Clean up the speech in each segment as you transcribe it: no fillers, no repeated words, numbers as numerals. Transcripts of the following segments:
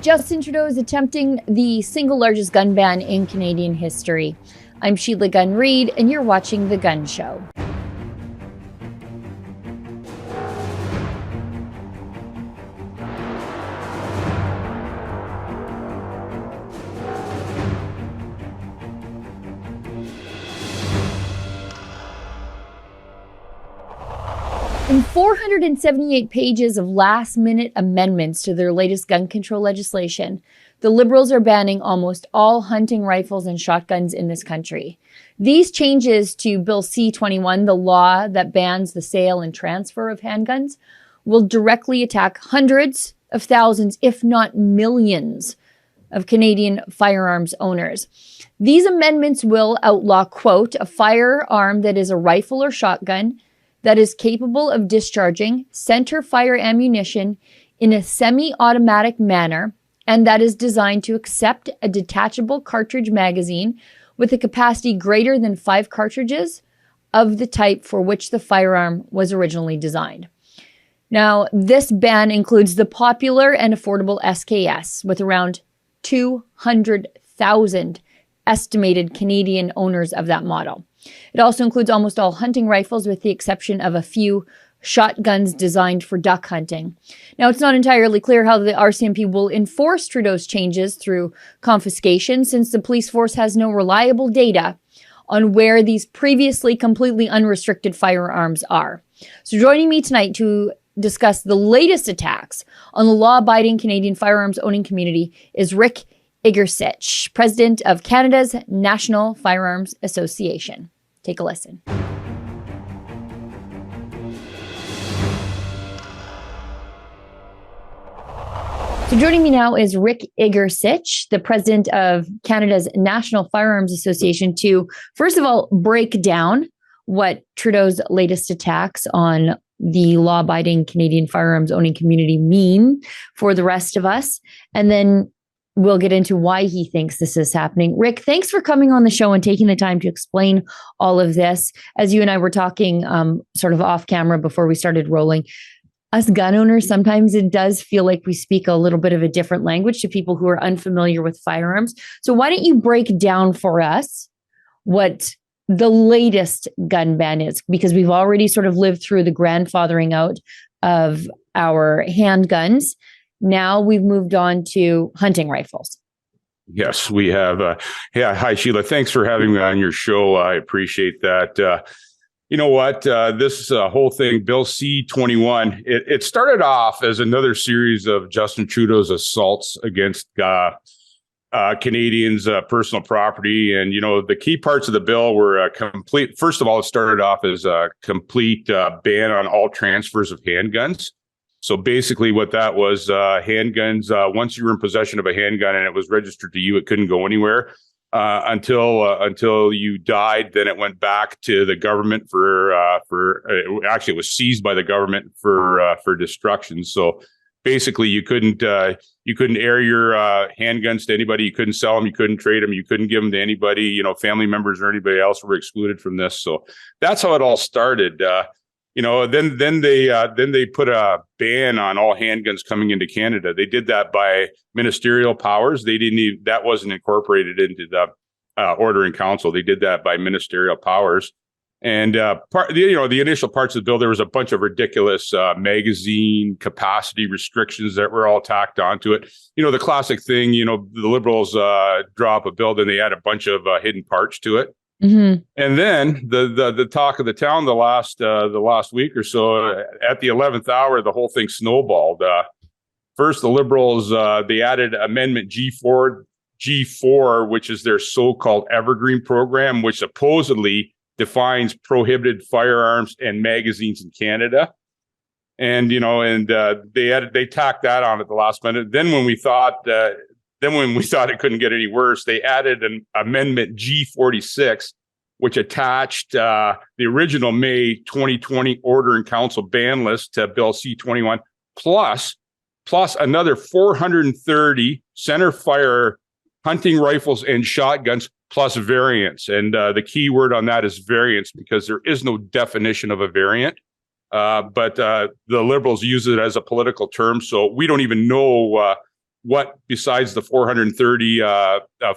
Justin Trudeau is attempting the single largest gun ban in Canadian history. I'm Sheila Gunn Reid, and you're watching The Gun Show. In 478 pages of last-minute amendments to their latest gun control legislation, the Liberals are banning almost all hunting rifles and shotguns in this country. These changes to Bill C-21, the law that bans the sale and transfer of handguns, will directly attack hundreds of thousands, if not millions, of Canadian firearms owners. These amendments will outlaw, quote, a firearm that is a rifle or shotgun that is capable of discharging center fire ammunition in a semi-automatic manner and that is designed to accept a detachable cartridge magazine with a capacity greater than 5 cartridges of the type for which the firearm was originally designed. Now, this ban includes the popular and affordable SKS, with around 200,000 estimated Canadian owners of that model. It also includes almost all hunting rifles, with the exception of a few shotguns designed for duck hunting. Now, it's not entirely clear how the RCMP will enforce Trudeau's changes through confiscation, since the police force has no reliable data on where these previously completely unrestricted firearms are. So joining me tonight to discuss the latest attacks on the law-abiding Canadian firearms owning community is Rick Igercich, president of Canada's National Firearms Association. Take a listen. So joining me now is Rick Igercich, the president of Canada's National Firearms Association, to, first of all, break down what Trudeau's latest attacks on the law-abiding Canadian firearms owning community mean for the rest of us. And then we'll get into why he thinks this is happening. Rick, thanks for coming on the show and taking the time to explain all of this. As you and I were talking sort of off camera before we started rolling, us gun owners, sometimes it does feel like we speak a little bit of a different language to people who are unfamiliar with firearms. So why don't you break down for us what the latest gun ban is? Because we've already sort of lived through the grandfathering out of our handguns. Now we've moved on to hunting rifles. Yes, we have. Hi, Sheila. Thanks for having me on your show. I appreciate that. You know what? This whole thing, Bill C-21, it started off as another series of Justin Trudeau's assaults against Canadians' personal property. And, you know, the key parts of the bill were complete. First of all, it started off as a complete ban on all transfers of handguns. So basically what that was, handguns, once you were in possession of a handgun and it was registered to you, it couldn't go anywhere until you died. Then it went back to the government actually it was seized by the government for destruction. So basically you couldn't air your handguns to anybody. You couldn't sell them. You couldn't trade them. You couldn't give them to anybody. You know, family members or anybody else were excluded from this. So that's how it all started. You know, then they put a ban on all handguns coming into Canada. They did that by ministerial powers. That wasn't incorporated into the Order in Council. They did that by ministerial powers. And the initial parts of the bill, there was a bunch of ridiculous magazine capacity restrictions that were all tacked onto it. You know, the classic thing. You know, the Liberals draw up a bill, then they add a bunch of hidden parts to it. Mm-hmm. And then the talk of the town the last week or so, at the 11th hour, the whole thing snowballed. First, the Liberals they added Amendment G4, which is their so-called Evergreen program, which supposedly defines prohibited firearms and magazines in Canada. And they tacked that on at the last minute. Then when we thought it couldn't get any worse, they added an Amendment G46, which attached the original May 2020 Order in Council ban list to Bill C-21, plus another 430 center fire hunting rifles and shotguns, plus variants. And the key word on that is variants, because there is no definition of a variant. But the Liberals use it as a political term, so we don't even know what, besides the 430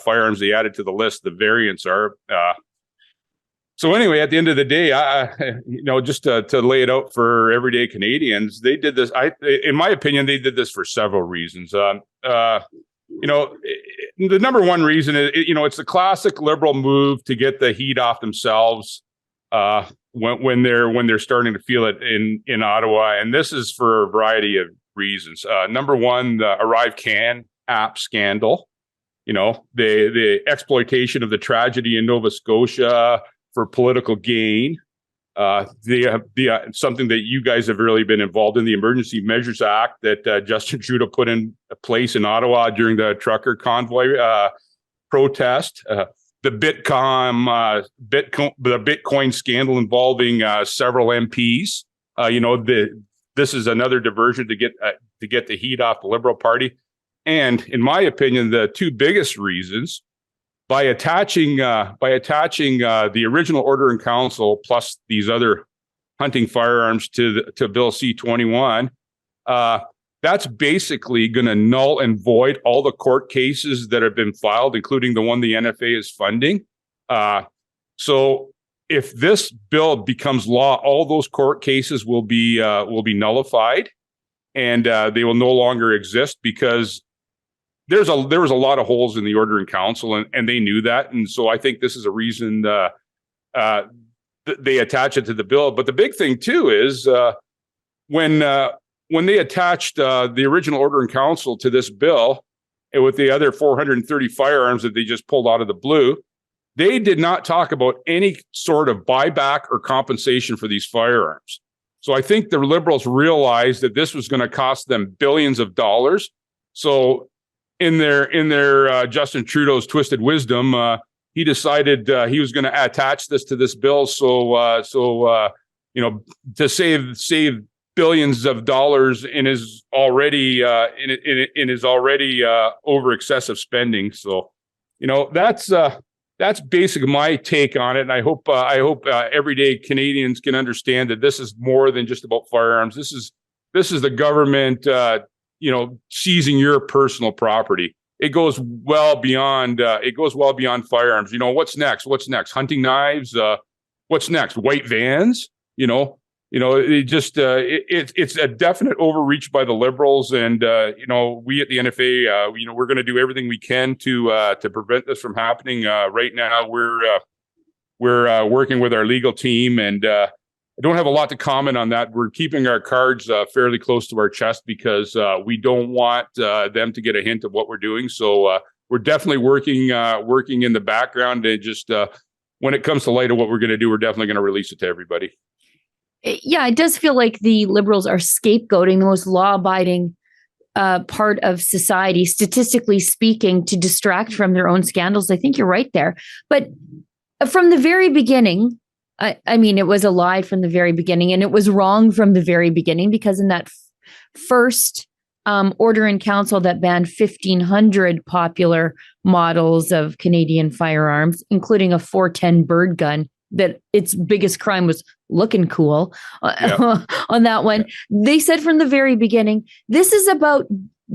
firearms they added to the list, the variants are. So anyway, at the end of the day, just to lay it out for everyday Canadians, they did this. In my opinion, they did this for several reasons. The number one reason is, it's the classic Liberal move to get the heat off themselves when they're starting to feel it in Ottawa, and this is for a variety of reasons. Number one, the Arrive Can app scandal. The exploitation of the tragedy in Nova Scotia for political gain. Something that you guys have really been involved in, the Emergency Measures Act that Justin Trudeau put in place in Ottawa during the trucker convoy protest. The Bitcoin scandal involving several MPs. This is another diversion to get the heat off the Liberal Party. And in my opinion, the two biggest reasons, by attaching the original order in council plus these other hunting firearms to Bill C-21, that's basically going to null and void all the court cases that have been filed, including the one the NFA is funding. So if this bill becomes law, all those court cases will be nullified, and they will no longer exist because there was a lot of holes in the order in council, and they knew that. And so I think this is a reason they attach it to the bill. But the big thing too is when they attached the original order in council to this bill, and with the other 430 firearms that they just pulled out of the blue, they did not talk about any sort of buyback or compensation for these firearms. So I think the Liberals realized that this was going to cost them billions of dollars. So in their Justin Trudeau's twisted wisdom, he decided he was going to attach this to this bill. So to save billions of dollars in his already over excessive spending. So, that's basically my take on it. And I hope everyday Canadians can understand that this is more than just about firearms. This is the government, seizing your personal property. It goes well beyond firearms. What's next? Hunting knives. What's next? White vans. It's a definite overreach by the Liberals, and we at the NFA, we're going to do everything we can to prevent this from happening. Right now, we're working with our legal team, and I don't have a lot to comment on that. We're keeping our cards fairly close to our chest because we don't want them to get a hint of what we're doing. So we're definitely working in the background, and just when it comes to light of what we're going to do, we're definitely going to release it to everybody. Yeah, it does feel like the Liberals are scapegoating the most law-abiding part of society, statistically speaking, to distract from their own scandals. I think you're right there. But from the very beginning, I mean, it was a lie from the very beginning, and it was wrong from the very beginning, because in that first order in council that banned 1,500 popular models of Canadian firearms, including a 410 bird gun, that its biggest crime was looking cool on that one. They said from the very beginning, this is about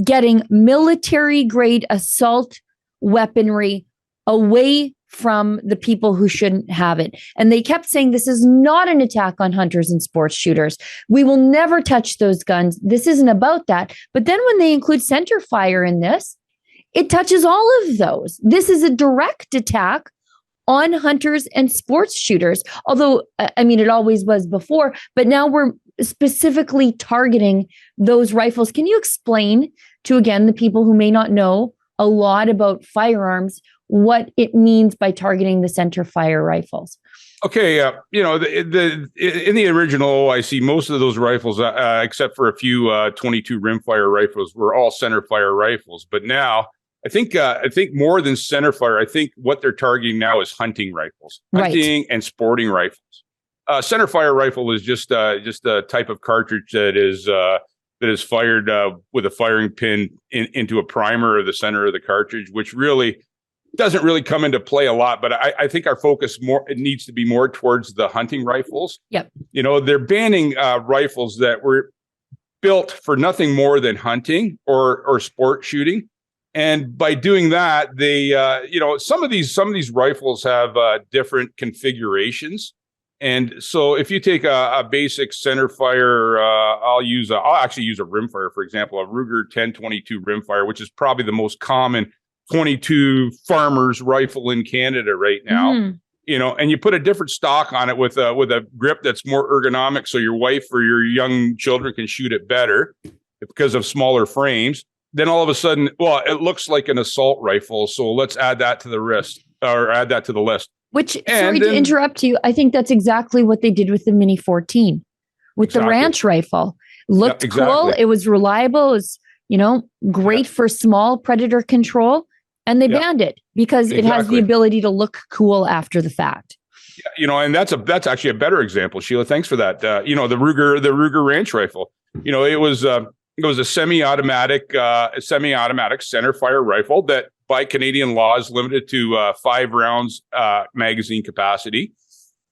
getting military grade assault weaponry away from the people who shouldn't have it. And they kept saying, this is not an attack on hunters and sports shooters. We will never touch those guns. This isn't about that. But then when they include center fire in this, it touches all of those. This is a direct attack on hunters and sports shooters. Although, I mean, it always was before, but now we're specifically targeting those rifles. Can you explain to, again, the people who may not know a lot about firearms, what it means by targeting the center fire rifles? Okay, in the original OIC, most of those rifles, except for a few 22 rimfire rifles, were all center fire rifles. But now, I think more than center fire, I think what they're targeting now is hunting rifles, hunting and sporting rifles. Center fire rifle is just a type of cartridge that is fired with a firing pin into a primer of the center of the cartridge, which really doesn't really come into play a lot. But I think our focus it needs to be more towards the hunting rifles. Yep. They're banning rifles that were built for nothing more than hunting or sport shooting. And by doing that, they, some of these rifles have different configurations. And so if you take a basic center fire, I'll actually use a rimfire, for example, a Ruger 1022 rimfire, which is probably the most common 22 farmer's rifle in Canada right now. And you put a different stock on it with a grip that's more ergonomic, so your wife or your young children can shoot it better because of smaller frames. Then all of a sudden, well, it looks like an assault rifle, so let's add that to the list. Which, sorry to interrupt you, I think that's exactly what they did with the Mini 14, with the ranch rifle. Looked cool. It was reliable. It was, great for small predator control. And they banned it because it has the ability to look cool after the fact. And that's actually a better example, Sheila. Thanks for that. The Ruger ranch rifle. It was a semi-automatic center fire rifle that, by Canadian law, is limited to 5 rounds magazine capacity.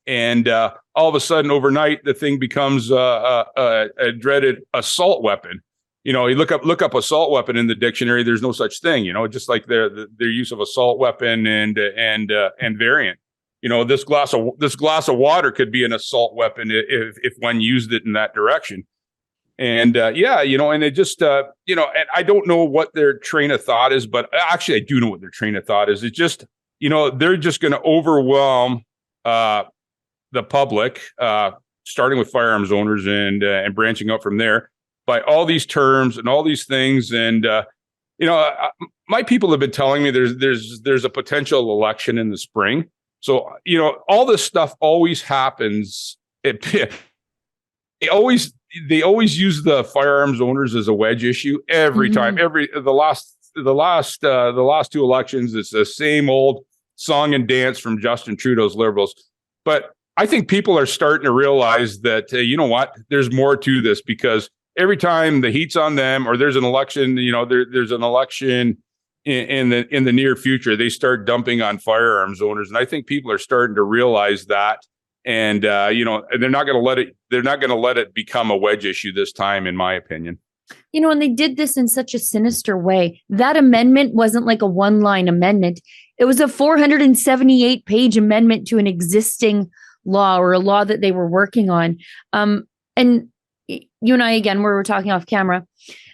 And all of a sudden, overnight, the thing becomes a dreaded assault weapon. You look up assault weapon in the dictionary. There's no such thing. Just like their use of assault weapon and variant. This glass of water could be an assault weapon if one used it in that direction. And and it just and I don't know what their train of thought is, but actually I do know what their train of thought is. It's just they're just going to overwhelm the public, starting with firearms owners and branching out from there, by all these terms and all these things. And my people have been telling me there's a potential election in the spring. So all this stuff always happens. They always use the firearms owners as a wedge issue every time. The last 2 elections, it's the same old song and dance from Justin Trudeau's Liberals. But I think people are starting to realize that there's more to this, because every time the heat's on them, or there's an election, there's an election in the near future, they start dumping on firearms owners, and I think people are starting to realize that. And they're not going to let it become a wedge issue this time, in my opinion. And they did this in such a sinister way. That amendment wasn't like a one-line amendment. It was a 478-page amendment to an existing law, or a law that they were working on. And you and I, again, we were talking off camera,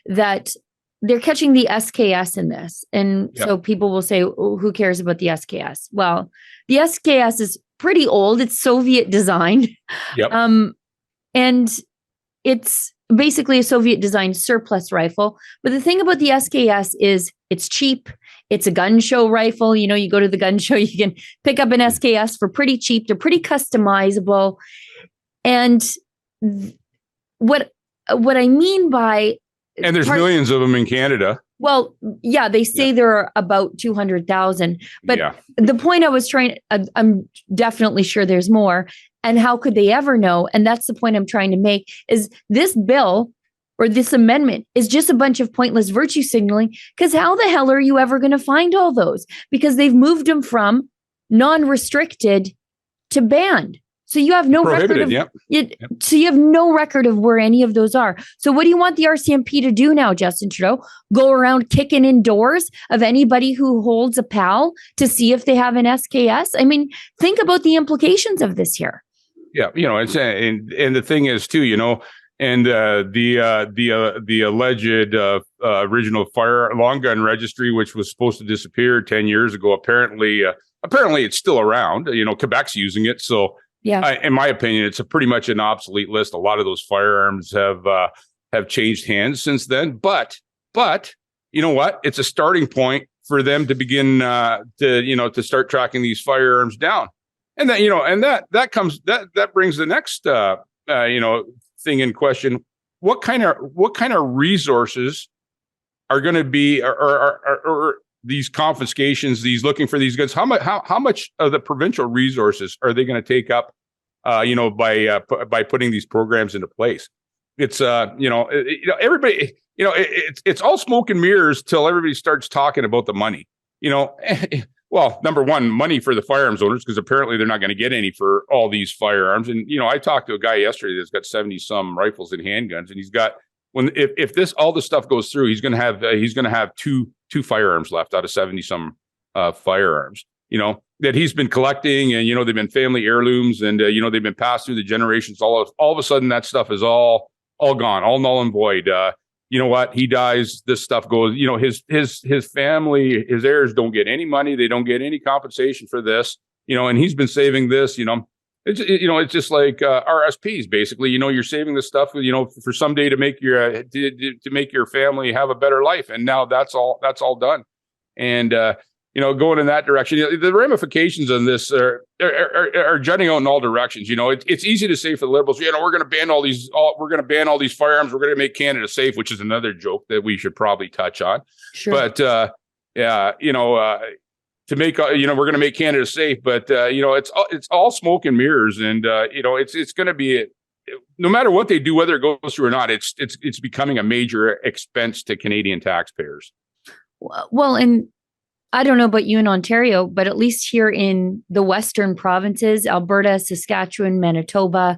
that they're catching the SKS in this. And so people will say, oh, who cares about the SKS? Well, the SKS is pretty old. It's Soviet designed. And it's basically a Soviet designed surplus rifle. But the thing about the SKS is it's cheap. It's a gun show rifle. You go to the gun show, you can pick up an SKS for pretty cheap. They're pretty customizable. And what I mean by... And there's millions of them in Canada. Well, yeah, they say there are about 200,000. But the point I was I'm definitely sure there's more. And how could they ever know? And that's the point I'm trying to make, is this bill or this amendment is just a bunch of pointless virtue signaling, because how the hell are you ever going to find all those? Because they've moved them from non-restricted to banned. So you have no record of, So you have no record of where any of those are. So what do you want the RCMP to do now, Justin Trudeau? Go around kicking in doors of anybody who holds a PAL to see if they have an SKS? I mean, think about the implications of this here. Yeah, it's and the thing is too, and the alleged original long gun registry, which was supposed to disappear 10 years ago, apparently it's still around. Quebec's using it, so. Yeah, in my opinion, it's pretty much an obsolete list. A lot of those firearms have changed hands since then. But you know what? It's a starting point for them to begin to start tracking these firearms down. And that that brings the next thing in question. What kind of resources are going to be or these confiscations, these looking for these guns? How much of the provincial resources are they going to take up, by putting these programs into place? It's everybody, it's all smoke and mirrors till everybody starts talking about the money. Well, number one, money for the firearms owners, because apparently they're not going to get any for all these firearms. And I talked to a guy yesterday that's got 70 some rifles and handguns, and he's got if this all this stuff goes through, he's going to have two firearms left out of 70 some firearms, that he's been collecting, and they've been family heirlooms, and they've been passed through the generations. All of a sudden, that stuff is all gone, all null and void. You know what? He dies. This stuff goes. His family, his heirs don't get any money. They don't get any compensation for this. And he's been saving this. It's just like RSPs. Basically, you're saving this stuff. For someday to make your family have a better life. And now that's all done. And going in that direction, the ramifications on this are jutting out in all directions. It's easy to say for the Liberals, we're going to ban all these firearms. We're going to make Canada safe, which is another joke that we should probably touch on. Sure. But to make we're going to make Canada safe, but it's all smoke and mirrors, and it's going to be, no matter what they do, whether it goes through or not, it's becoming a major expense to Canadian taxpayers. Well, and I don't know about you in Ontario, but at least here in the Western provinces, Alberta, Saskatchewan, Manitoba,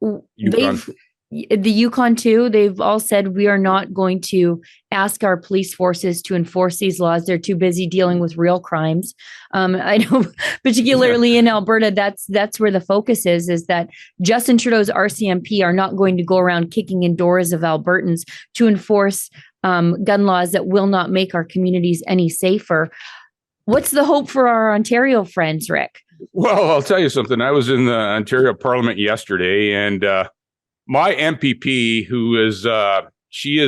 the Yukon too, they've all said we are not going to ask our police forces to enforce these laws. They're too busy dealing with real crimes. I know, particularly in Alberta, that's where the focus is that Justin Trudeau's RCMP are not going to go around kicking in doors of Albertans to enforce gun laws that will not make our communities any safer. What's the hope for our Ontario friends, Rick? Well, I'll tell you something. I was in the Ontario Parliament yesterday, and my MPP, who is she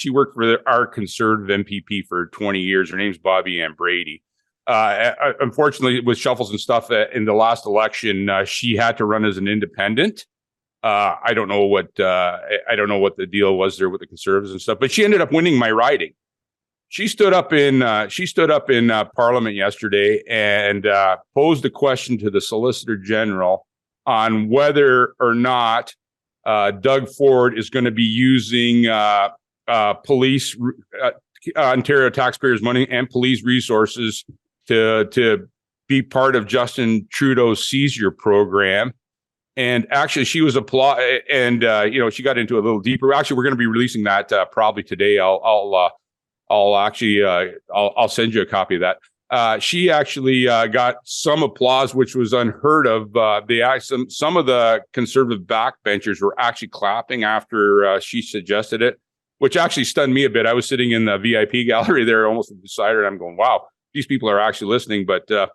worked for our Conservative MPP for 20 years. Her name's Bobby Ann Brady. Unfortunately, with shuffles and stuff in the last election, she had to run as an independent. I don't know what the deal was there with the Conservatives and stuff, but she ended up winning my riding. She stood up in Parliament yesterday and posed a question to the Solicitor General on whether or not Doug Ford is going to be using police Ontario taxpayers' money and police resources to be part of Justin Trudeau's seizure program. And actually, she was and she got into a little deeper. Actually, we're going to be releasing that probably today. I'll send you a copy of that. She actually got some applause, which was unheard of. Some of the Conservative backbenchers were actually clapping after she suggested it, which actually stunned me a bit. I was sitting in the VIP gallery there, almost beside her, and I'm going, "Wow, these people are actually listening." But I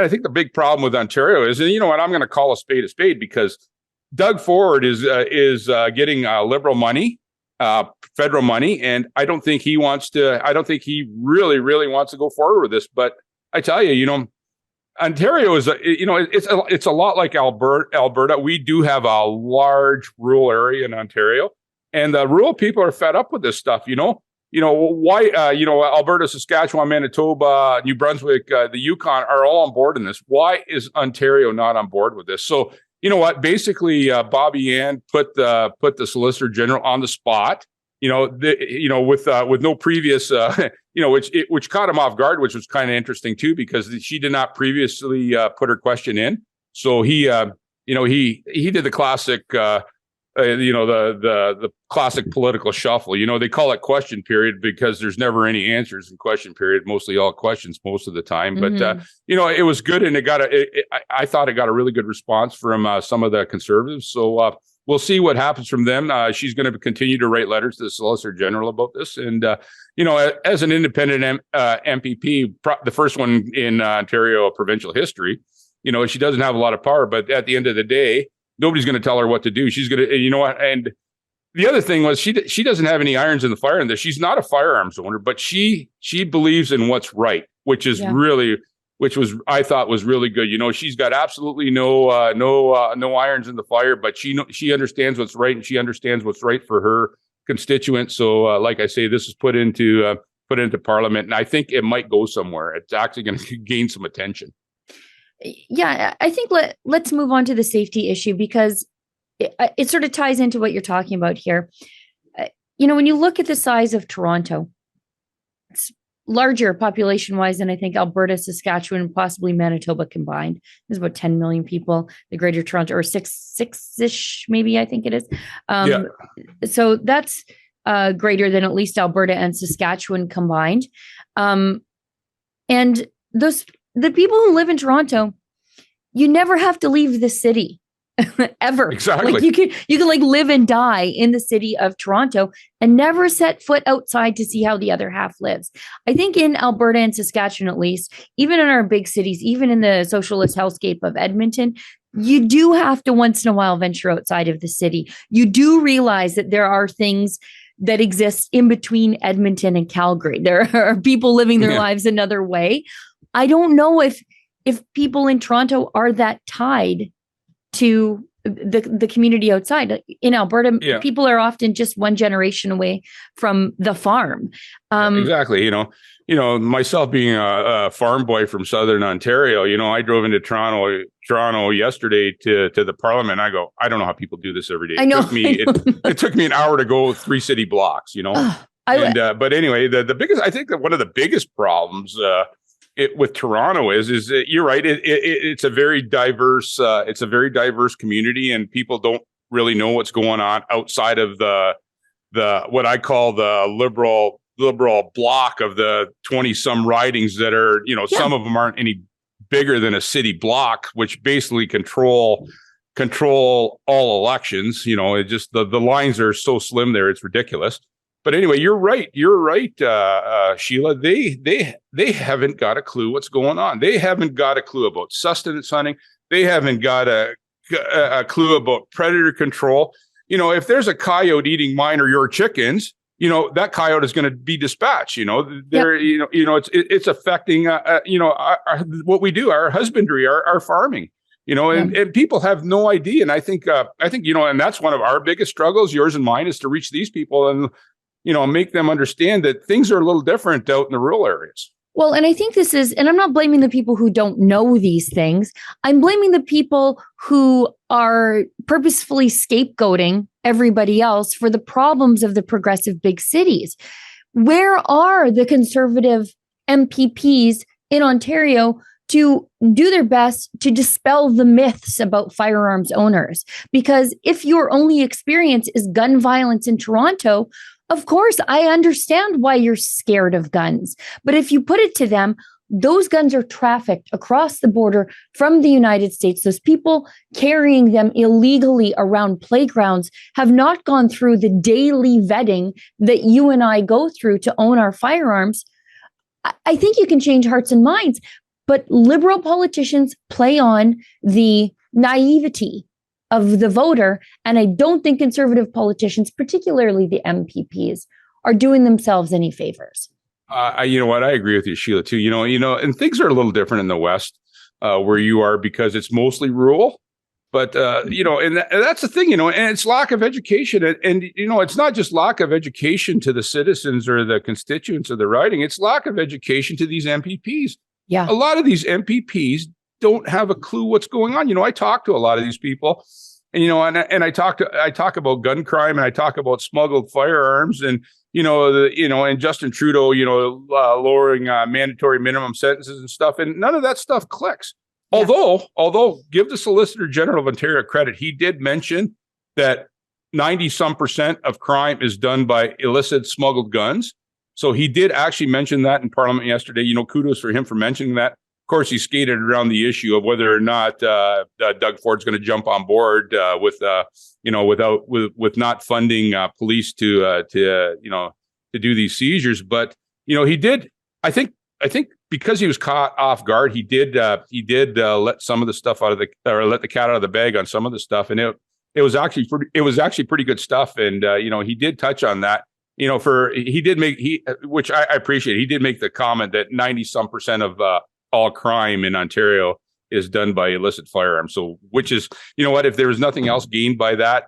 think the big problem with Ontario is, and I'm going to call a spade because Doug Ford is getting Liberal money. Federal money, and I don't think he really wants to go forward with this. But I tell you, Ontario is it's a lot like Alberta. We do have a large rural area in Ontario, and the rural people are fed up with this stuff. Why Alberta, Saskatchewan, Manitoba, New Brunswick, the Yukon are all on board in this. Why is Ontario not on board with this? So you know what? Basically, Bobby Ann put the Solicitor General on the spot. With no previous, which caught him off guard, which was kind of interesting too, because she did not previously put her question in. So he did the classic, the classic political shuffle. They call it question period because there's never any answers in question period. Mostly all questions most of the time. Mm-hmm. But it was good, and I thought it got a really good response from some of the Conservatives. So we'll see what happens from them. She's going to continue to write letters to the Solicitor General about this, and as an independent MPP, the first one in Ontario provincial history, she doesn't have a lot of power, but at the end of the day, nobody's going to tell her what to do. She's going to, and the other thing was she doesn't have any irons in the fire in this. She's not a firearms owner, but she believes in what's right, which is I thought was really good. She's got absolutely no irons in the fire, but she understands what's right, and she understands what's right for her constituents. So, like I say, this is put into Parliament, and I think it might go somewhere. It's actually going to gain some attention. Yeah, I think let's move on to the safety issue, because it sort of ties into what you're talking about here. When you look at the size of Toronto, it's larger population-wise than I think Alberta, Saskatchewan, and possibly Manitoba combined. There's about 10 million people. The Greater Toronto, or six-ish, maybe I think it is. Yeah. So that's greater than at least Alberta and Saskatchewan combined. And the people who live in Toronto, you never have to leave the city. Ever. Exactly. Like you can like live and die in the city of Toronto and never set foot outside to see how the other half lives. I think in Alberta and Saskatchewan, at least, even in our big cities, even in the socialist hellscape of Edmonton, you do have to once in a while venture outside of the city. You do realize that there are things that exist in between Edmonton and Calgary. There are people living their lives another way. I don't know if people in Toronto are that tied to the community outside. In Alberta, people are often just one generation away from the farm. Exactly. Myself being a farm boy from Southern Ontario, I drove into Toronto yesterday to the Parliament. I go, I don't know how people do this every day. I know. It took me an hour to go 3 city blocks, but anyway, the biggest, I think that one of the biggest problems, with Toronto is that you're right. It's a very diverse community, and people don't really know what's going on outside of the what I call the liberal block of the 20 some ridings that are, some of them aren't any bigger than a city block, which basically control all elections. It just the lines are so slim there, it's ridiculous. But anyway, you're right, Sheila. They haven't got a clue what's going on. They haven't got a clue about sustenance hunting. They haven't got a clue about predator control. If there's a coyote eating mine or your chickens, that coyote is going to be dispatched. It's affecting what we do, our husbandry, our farming. And people have no idea. And I think and that's one of our biggest struggles, yours and mine, is to reach these people and make them understand that things are a little different out in the rural areas. Well, and I think this is, and I'm not blaming the people who don't know these things. I'm blaming the people who are purposefully scapegoating everybody else for the problems of the progressive big cities. Where are the conservative MPPs in Ontario to do their best to dispel the myths about firearms owners? Because if your only experience is gun violence in Toronto, of course, I understand why you're scared of guns. But if you put it to them, those guns are trafficked across the border from the United States. Those people carrying them illegally around playgrounds have not gone through the daily vetting that you and I go through to own our firearms. I think you can change hearts and minds, but liberal politicians play on the naivety of the voter. And I don't think conservative politicians, particularly the MPPs, are doing themselves any favors. You know what? I agree with you, Sheila, too. And things are a little different in the West where you are, because it's mostly rural. But, and that's the thing, and it's lack of education. And it's not just lack of education to the citizens or the constituents of the riding. It's lack of education to these MPPs. Yeah. A lot of these MPPs don't have a clue what's going on. I talk to a lot of these people, and I talk about gun crime, and I talk about smuggled firearms, and and Justin Trudeau, lowering mandatory minimum sentences and stuff, and none of that stuff clicks. Yeah. Although give the Solicitor General of Ontario credit, he did mention that 90% of crime is done by illicit smuggled guns. So he did actually mention that in Parliament yesterday. Kudos for him for mentioning that. Of course, he skated around the issue of whether or not Doug Ford's going to jump on board with not funding police to do these seizures. But he did. I think because he was caught off guard, he did let some of the stuff let the cat out of the bag on some of the stuff, and it was actually pretty good stuff. And he did touch on that. Which I appreciate. He did make the comment that 90% of all crime in Ontario is done by illicit firearms. So, which is, if there was nothing else gained by that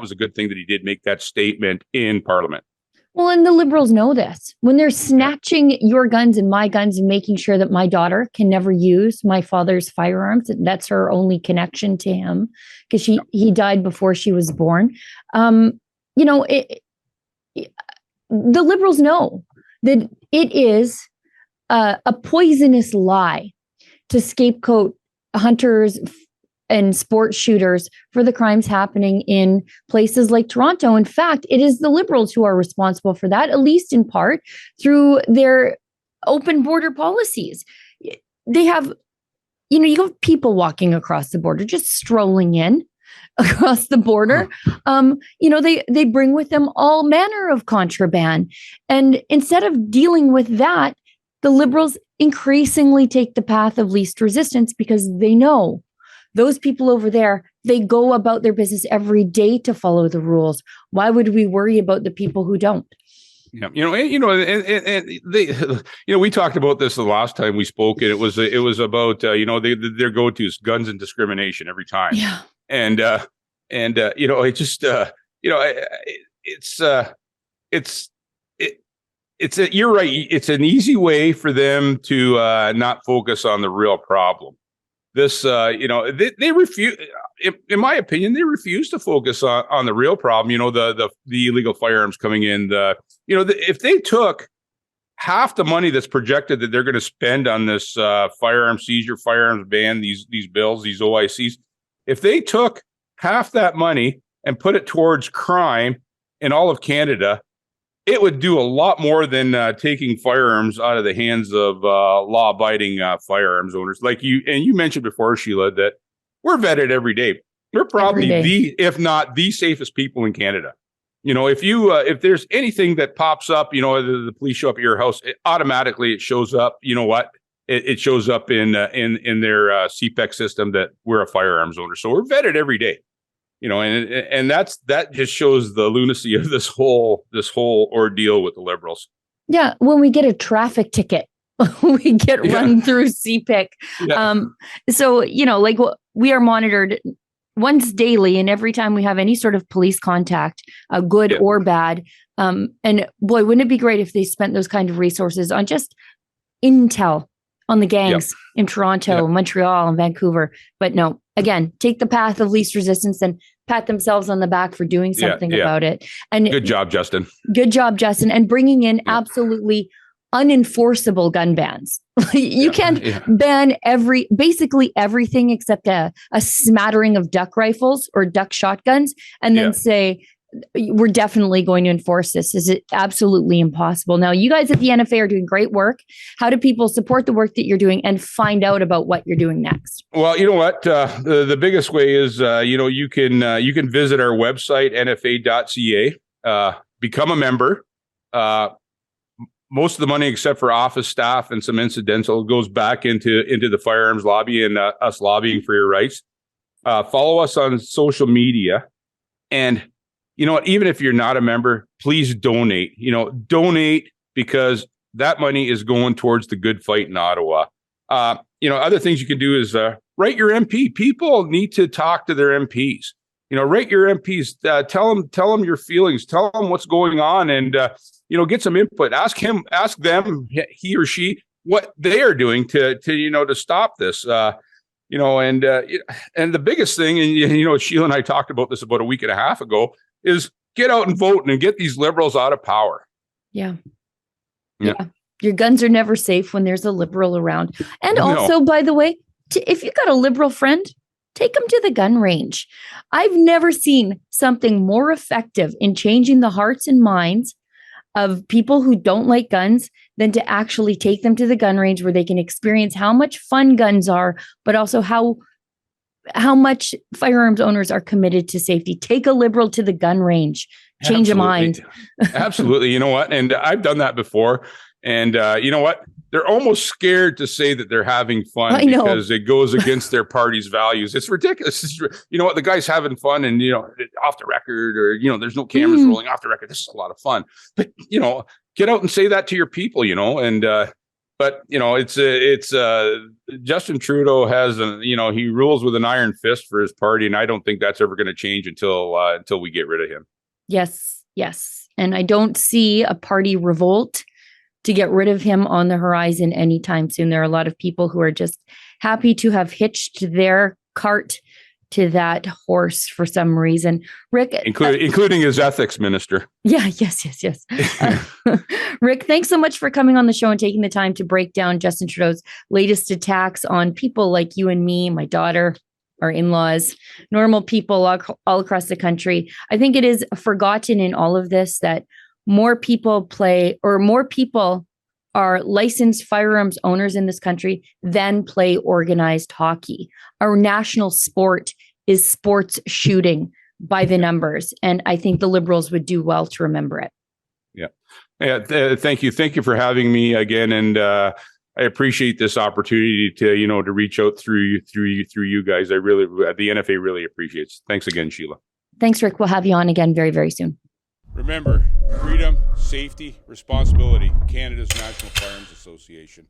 was a good thing that he did make that statement in Parliament. Well, and the Liberals know this. When they're snatching your guns and my guns and making sure that my daughter can never use my father's firearms, that's her only connection to him, because he died before she was born. The Liberals know that it is a poisonous lie to scapegoat hunters and sports shooters for the crimes happening in places like Toronto. In fact, it is the Liberals who are responsible for that, at least in part through their open border policies. They have, you have people walking across the border, just strolling in across the border. They bring with them all manner of contraband. And instead of dealing with that, the Liberals increasingly take the path of least resistance because they know those people over there, they go about their business every day to follow the rules. Why would we worry about the people who don't? Yeah, we talked about this the last time we spoke, and it was about their go-to is guns and discrimination every time. Yeah, you're right. It's an easy way for them to not focus on the real problem. This, they refuse, in my opinion, they refuse to focus on the real problem. The illegal firearms coming in. If they took half the money that's projected that they're going to spend on this firearms seizure, firearms ban, these bills, these OICs, if they took half that money and put it towards crime in all of Canada, it would do a lot more than taking firearms out of the hands of law-abiding firearms owners. Like you mentioned before, Sheila, that we're vetted every day. We're probably if not the safest people in Canada. If there's anything that pops up, the police show up at your house, automatically it shows up. You know what? It shows up in their CPEC system that we're a firearms owner. So we're vetted every day. And that just shows the lunacy of this whole ordeal with the Liberals. Yeah, when we get a traffic ticket, we get run through CPIC. Yeah. We are monitored once daily, and every time we have any sort of police contact, good or bad. And boy, wouldn't it be great if they spent those kind of resources on just intel on the gangs in Toronto, Montreal, and Vancouver. But no, again, take the path of least resistance and pat themselves on the back for doing something about it. And good job, Justin. Good job, Justin. And bringing in absolutely unenforceable gun bans. You can't ban basically everything except a smattering of duck rifles or duck shotguns and then say, we're definitely going to enforce this. Is it absolutely impossible? Now, you guys at the NFA are doing great work. How do people support the work that you're doing and find out about what you're doing next? Well, you know what? The biggest way is, you can visit our website, nfa.ca, become a member. Most of the money, except for office staff and some incidental, goes back into the firearms lobby and us lobbying for your rights. Follow us on social media. And you know what? Even if you're not a member, please donate. Donate because that money is going towards the good fight in Ottawa. Other things you can do is write your MP. People need to talk to their MPs. Write your MPs. Tell them your feelings. Tell them what's going on, and get some input. Ask them, he or she, what they are doing to stop this. And the biggest thing, and Sheila and I talked about this about a week and a half ago, is get out and vote and get these Liberals out of power. Yeah. Your guns are never safe when there's a Liberal around. And also, by the way, if you've got a Liberal friend, take them to the gun range. I've never seen something more effective in changing the hearts and minds of people who don't like guns than to actually take them to the gun range where they can experience how much fun guns are, but also how much firearms owners are committed to safety. Take a Liberal to the gun range, change a mind. Absolutely. You know what? And I've done that before. And you know what? They're almost scared to say that they're having fun because it goes against their party's values. It's ridiculous. You know what? The guy's having fun and, off the record or, there's no cameras rolling off the record. This is a lot of fun. But, get out and say that to your people, and but it's Justin Trudeau has he rules with an iron fist for his party, and I don't think that's ever going to change until we get rid of him. Yes, and I don't see a party revolt to get rid of him on the horizon anytime soon. There are a lot of people who are just happy to have hitched their cart to that horse for some reason. Rick, including his ethics minister. Yeah, yes. Rick, thanks so much for coming on the show and taking the time to break down Justin Trudeau's latest attacks on people like you and me, my daughter, our in-laws, normal people all across the country. I think it is forgotten in all of this that more people are licensed firearms owners in this country than play organized hockey. Our national sport is sports shooting by the numbers. And I think the Liberals would do well to remember it. Yeah. Thank you. Thank you for having me again. And I appreciate this opportunity to reach out through you guys. The NFA really appreciates it. Thanks again, Sheila. Thanks, Rick. We'll have you on again very, very soon. Remember, freedom, safety, responsibility, Canada's National Firearms Association.